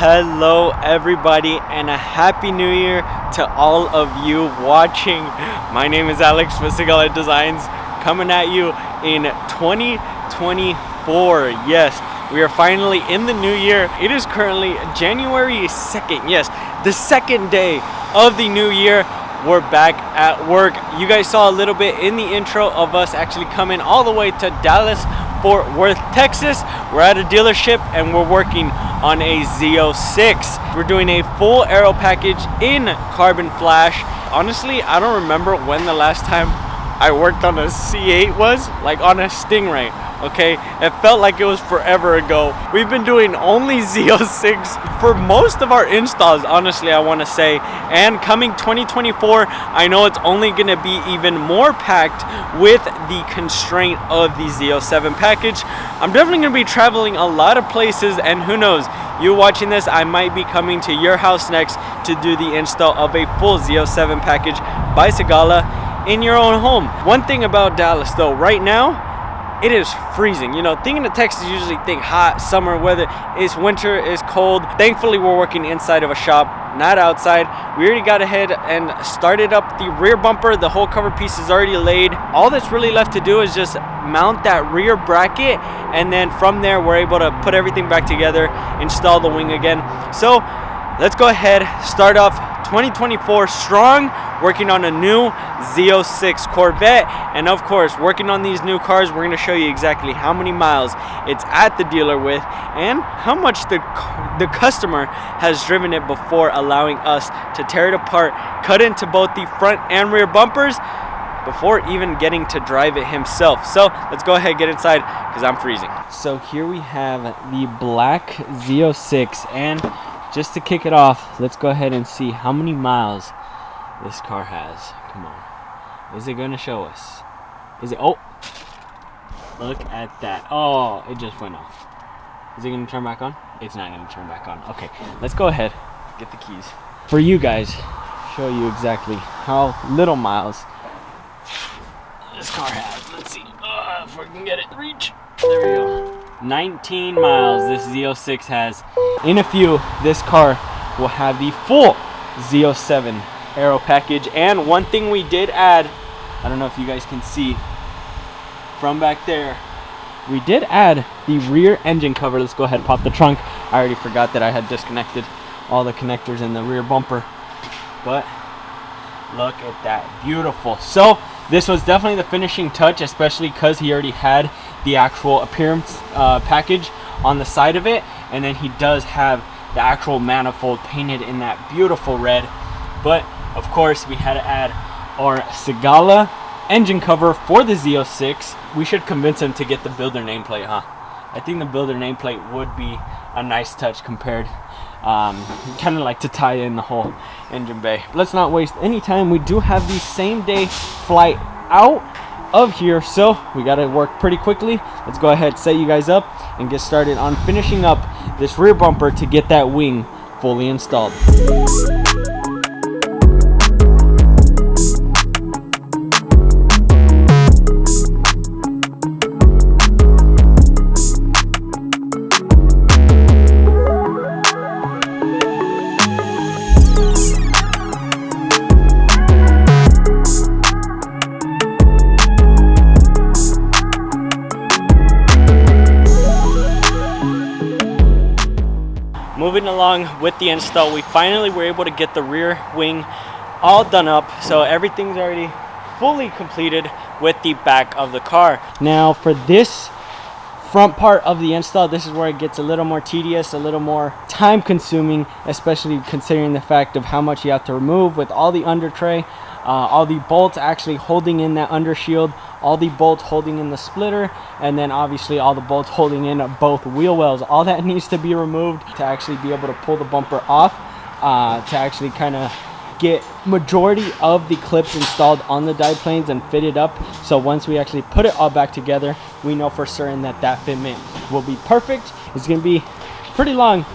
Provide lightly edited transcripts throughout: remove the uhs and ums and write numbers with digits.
Hello everybody, and a happy new year to all of you watching. My name is Alex with Sigala Designs, coming at you in 2024. Yes, we are finally in the new year. It is currently January 2nd. Yes, the second day of the new year. We're back at work. You guys saw a little bit in the intro of us actually coming all the way to Dallas, Fort Worth, Texas. We're at a dealership and we're working on a Z06. We're doing a full aero package in carbon flash. Honestly, I don't remember when the last time I worked on a C8 was, like on a Stingray. Okay, it felt like it was forever ago. We've been doing only Z06 for most of our installs, honestly, I want to say. And coming 2024, I know it's only going to be even more packed with the constraint of the Z07 package. I'm definitely going to be traveling a lot of places, and who knows, you watching this, I might be coming to your house next to do the install of a full Z07 package by Sigala in your own home. One thing about Dallas though, right now, it is freezing. You know, thinking of Texas, you usually think hot, summer weather. It's winter, it's cold. Thankfully, we're working inside of a shop, not outside. We already got ahead and started up the rear bumper. The whole cover piece is already laid. All that's really left to do is just mount that rear bracket, and then from there, we're able to put everything back together, install the wing again. So let's go ahead, start off 2024 strong, working on a new Z06 Corvette, and of course working on these new cars. We're going to show you exactly how many miles it's at the dealer with and how much the customer has driven it before allowing us to tear it apart, cut into both the front and rear bumpers before even getting to drive it himself. So let's go ahead and get inside because I'm freezing. So here we have the black Z06, and just to kick it off, let's go ahead and see how many miles this car has. Come on. Is it going to show us? Is it? Oh, look at that. Oh, it just went off. Is it going to turn back on? It's not going to turn back on. Okay, let's go ahead, get the keys. For you guys, show you exactly how little miles this car has. Let's see if we can get it. Reach. There we go. 19 miles this Z06 has. In a few, this car will have the full Z07 aero package. And one thing we did add, I don't know if you guys can see from back there, we did add the rear engine cover. Let's go ahead and pop the trunk. I already forgot that I had disconnected all the connectors in the rear bumper, but look at that, beautiful. So this was definitely the finishing touch, especially because he already had the actual appearance package on the side of it, and then he does have the actual manifold painted in that beautiful red. But of course, we had to add our Sigala engine cover for the Z06. We should convince him to get the builder nameplate, huh? I think the builder nameplate would be a nice touch compared, kind of like to tie in the whole engine bay. Let's not waste any time. We do have the same day flight out of here, so we got to work pretty quickly. Let's go ahead, set you guys up, and get started on finishing up this rear bumper to get that wing fully installed. Moving along with the install, we finally were able to get the rear wing all done up, so everything's already fully completed with the back of the car. Now for this front part of the install, this is where it gets a little more tedious, a little more time consuming, especially considering the fact of how much you have to remove with all the under tray, all the bolts actually holding in that under shield, all the bolts holding in the splitter, and then obviously all the bolts holding in both wheel wells. All that needs to be removed to actually be able to pull the bumper off, to actually kind of get majority of the clips installed on the die planes and fitted up. So once we actually put it all back together, we know for certain that that fitment will be perfect. It's going to be pretty long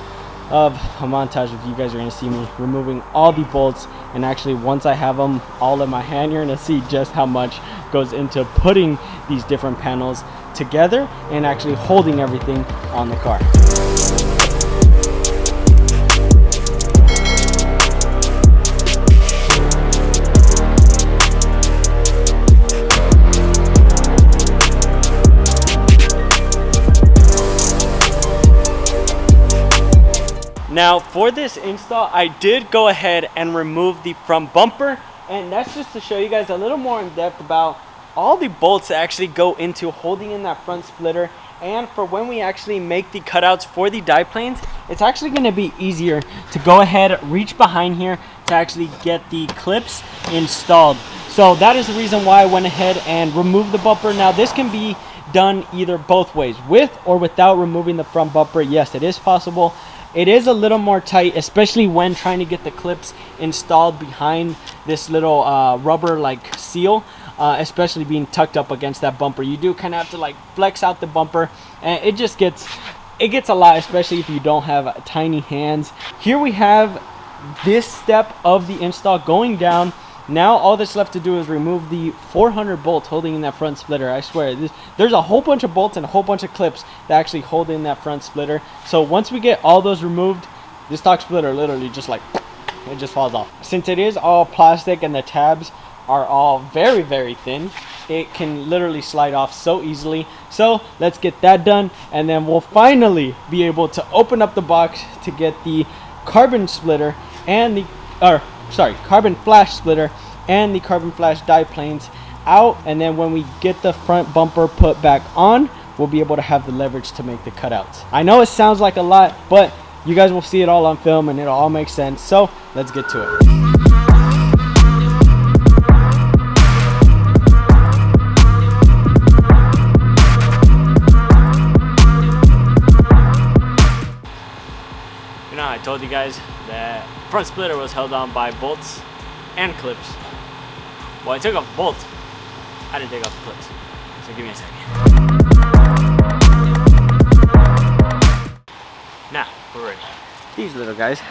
of a montage if you guys are going to see me removing all the bolts, and actually once I have them all in my hand, you're going to see just how much goes into putting these different panels together and actually holding everything on the car. Now for this install, I did go ahead and remove the front bumper, and that's just to show you guys a little more in depth about all the bolts that actually go into holding in that front splitter. And for when we actually make the cutouts for the diplanes, it's actually going to be easier to go ahead, reach behind here to actually get the clips installed. So that is the reason why I went ahead and removed the bumper. Now this can be done either both ways, with or without removing the front bumper. Yes, it is possible. It is a little more tight, especially when trying to get the clips installed behind this little rubber like seal, especially being tucked up against that bumper. You do kind of have to like flex out the bumper, and it gets a lot, especially if you don't have tiny hands. Here we have this step of the install going down. Now all that's left to do is remove the 400 bolts holding in that front splitter. I swear, there's a whole bunch of bolts and a whole bunch of clips that actually hold in that front splitter. So once we get all those removed, this stock splitter literally just like, it just falls off. Since it is all plastic and the tabs are all very, very thin, it can literally slide off so easily. So let's get that done, and then we'll finally be able to open up the box to get the carbon splitter and the, carbon flash splitter and the carbon flash diplanes out. And then when we get the front bumper put back on, we'll be able to have the leverage to make the cutouts. I know it sounds like a lot, but you guys will see it all on film and it'll all make sense. So let's get to it. You know, I told you guys that front splitter was held on by bolts and clips. Well, I took off the bolts. I didn't take off the clips. So give me a second. Now, we're ready. These little guys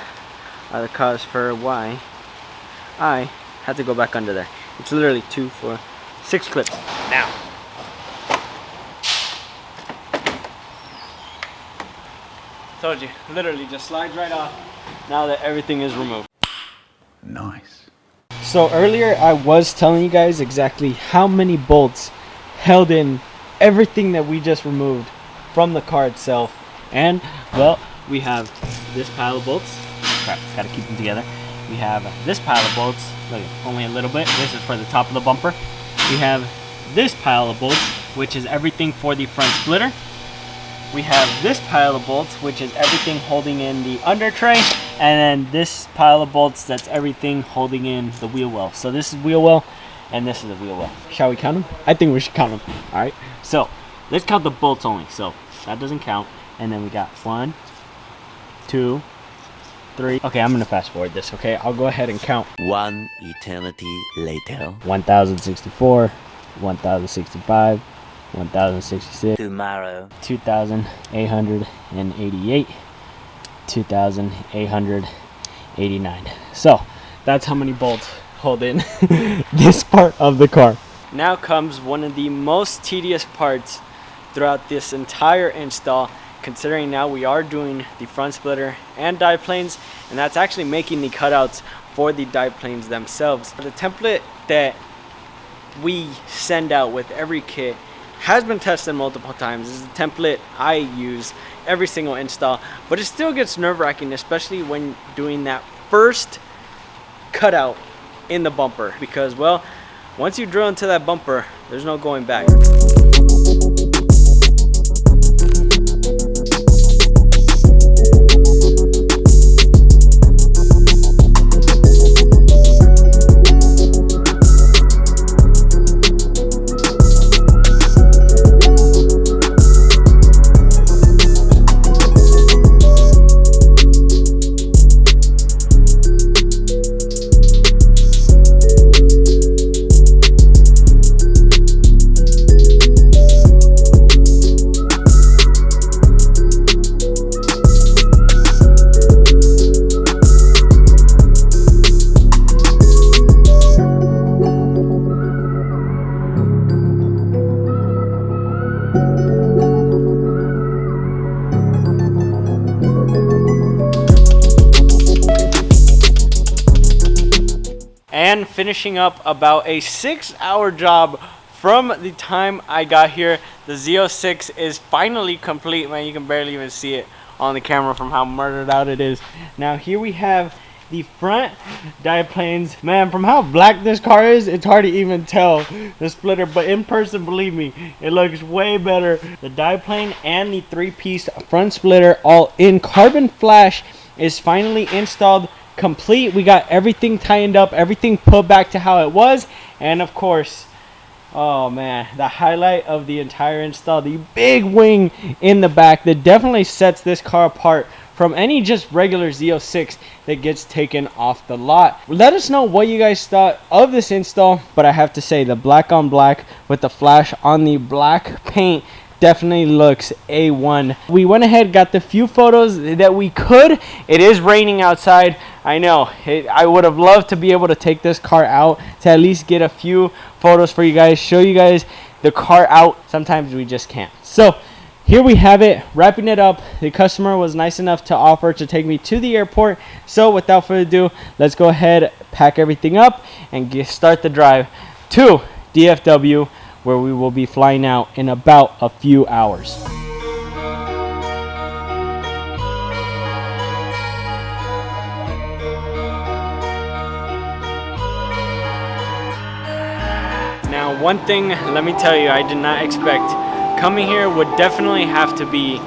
are the cause for why I had to go back under there. It's literally 2, 4, 6 clips. Now, told you, literally just slides right off now that everything is removed. Nice. So earlier I was telling you guys exactly how many bolts held in everything that we just removed from the car itself. And well, we have this pile of bolts. Crap, gotta keep them together. We have this pile of bolts. Look, only a little bit. This is for the top of the bumper. We have this pile of bolts, which is everything for the front splitter. We have this pile of bolts, which is everything holding in the under tray, and then this pile of bolts, that's everything holding in the wheel well. So this is wheel well, and this is the wheel well. Shall we count them? I think we should count them. All right. So let's count the bolts only. So that doesn't count. And then we got 1, 2, 3. Okay, I'm gonna fast forward this. Okay, I'll go ahead and count. One eternity later. 1,064, 1,065. 1,066, tomorrow, 2,888, 2,889. So that's how many bolts hold in this part of the car. Now comes one of the most tedious parts throughout this entire install, considering now we are doing the front splitter and diplanes, and that's actually making the cutouts for the diplanes themselves. The template that we send out with every kit has been tested multiple times. This is a template I use every single install, but it still gets nerve-wracking, especially when doing that first cutout in the bumper, because well, once you drill into that bumper, there's no going back. And finishing up about a 6-hour job from the time I got here. The Z06 is finally complete, man. You can barely even see it on the camera from how murdered out it is. Now here we have the front diplanes. Man, from how black this car is, it's hard to even tell the splitter, but in person, believe me, it looks way better. The diplane and the 3-piece front splitter all in carbon flash is finally installed, complete. We got everything tightened up, everything put back to how it was, and of course, oh man, the highlight of the entire install, the big wing in the back that definitely sets this car apart from any just regular Z06 that gets taken off the lot. Let us know what you guys thought of this install, but I have to say the black on black with the flash on the black paint definitely looks A1. We went ahead, got the few photos that we could. It is raining outside. I know, I would have loved to be able to take this car out to at least get a few photos for you guys, show you guys the car out. Sometimes we just can't. So here we have it, wrapping it up. The customer was nice enough to offer to take me to the airport. So without further ado, let's go ahead, pack everything up, and start the drive to DFW, where we will be flying out in about a few hours. Now, one thing, let me tell you, I did not expect. Coming here would definitely have to be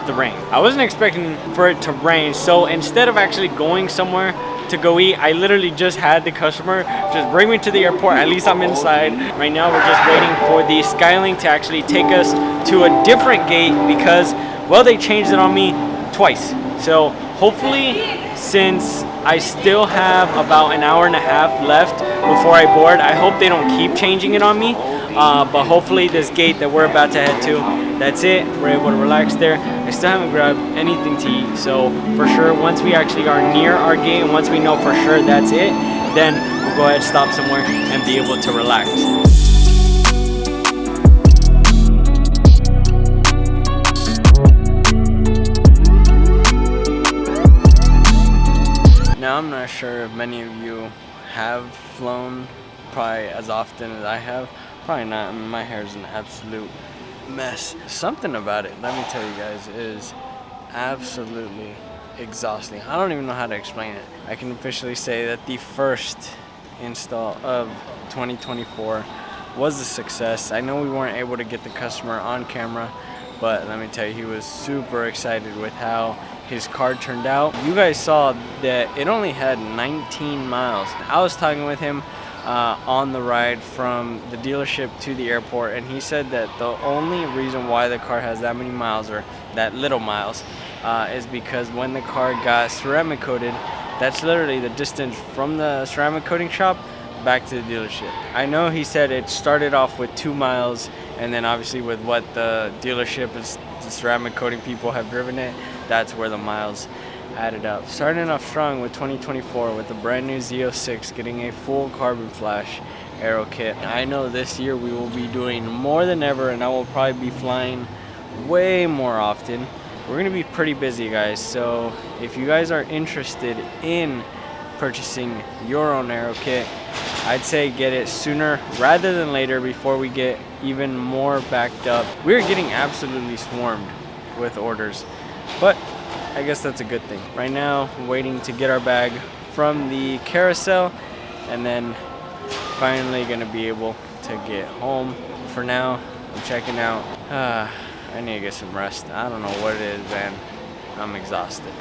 the rain. I wasn't expecting for it to rain, so instead of actually going somewhere to go eat, I literally just had the customer just bring me to the airport. At least I'm inside. Right now we're just waiting for the Skylink to actually take us to a different gate because, well, they changed it on me twice. So hopefully, since I still have about an hour and a half left before I board, I hope they don't keep changing it on me. But hopefully this gate that we're about to head to, that's it. We're able to relax there. I still haven't grabbed anything to eat, so for sure once we actually are near our gate and once we know for sure that's it, then we'll go ahead, stop somewhere, and be able to relax. Now I'm not sure if many of you have flown probably as often as I have. Probably not. I mean, my hair is an absolute mess. Something about it, let me tell you guys, is absolutely exhausting. I don't even know how to explain it. I can officially say that the first install of 2024 was a success. I know we weren't able to get the customer on camera, but let me tell you, he was super excited with how his car turned out. You guys saw that it only had 19 miles. I was talking with him on the ride from the dealership to the airport, and he said that the only reason why the car has that many miles, or that little miles, is because when the car got ceramic coated, that's literally the distance from the ceramic coating shop back to the dealership. I know he said it started off with 2 miles, and then obviously with what the dealership is, the ceramic coating people have driven it, that's where the miles added up. Starting off strong with 2024 with the brand new Z06 getting a full carbon flash Aero Kit. I know this year we will be doing more than ever, and I will probably be flying way more often. We're gonna be pretty busy, guys, so if you guys are interested in purchasing your own Aero Kit, I'd say get it sooner rather than later before we get even more backed up. We're getting absolutely swarmed with orders, but I guess that's a good thing. Right now, I'm waiting to get our bag from the carousel, and then finally gonna be able to get home. For now, I'm checking out. I need to get some rest. I don't know what it is, man. I'm exhausted.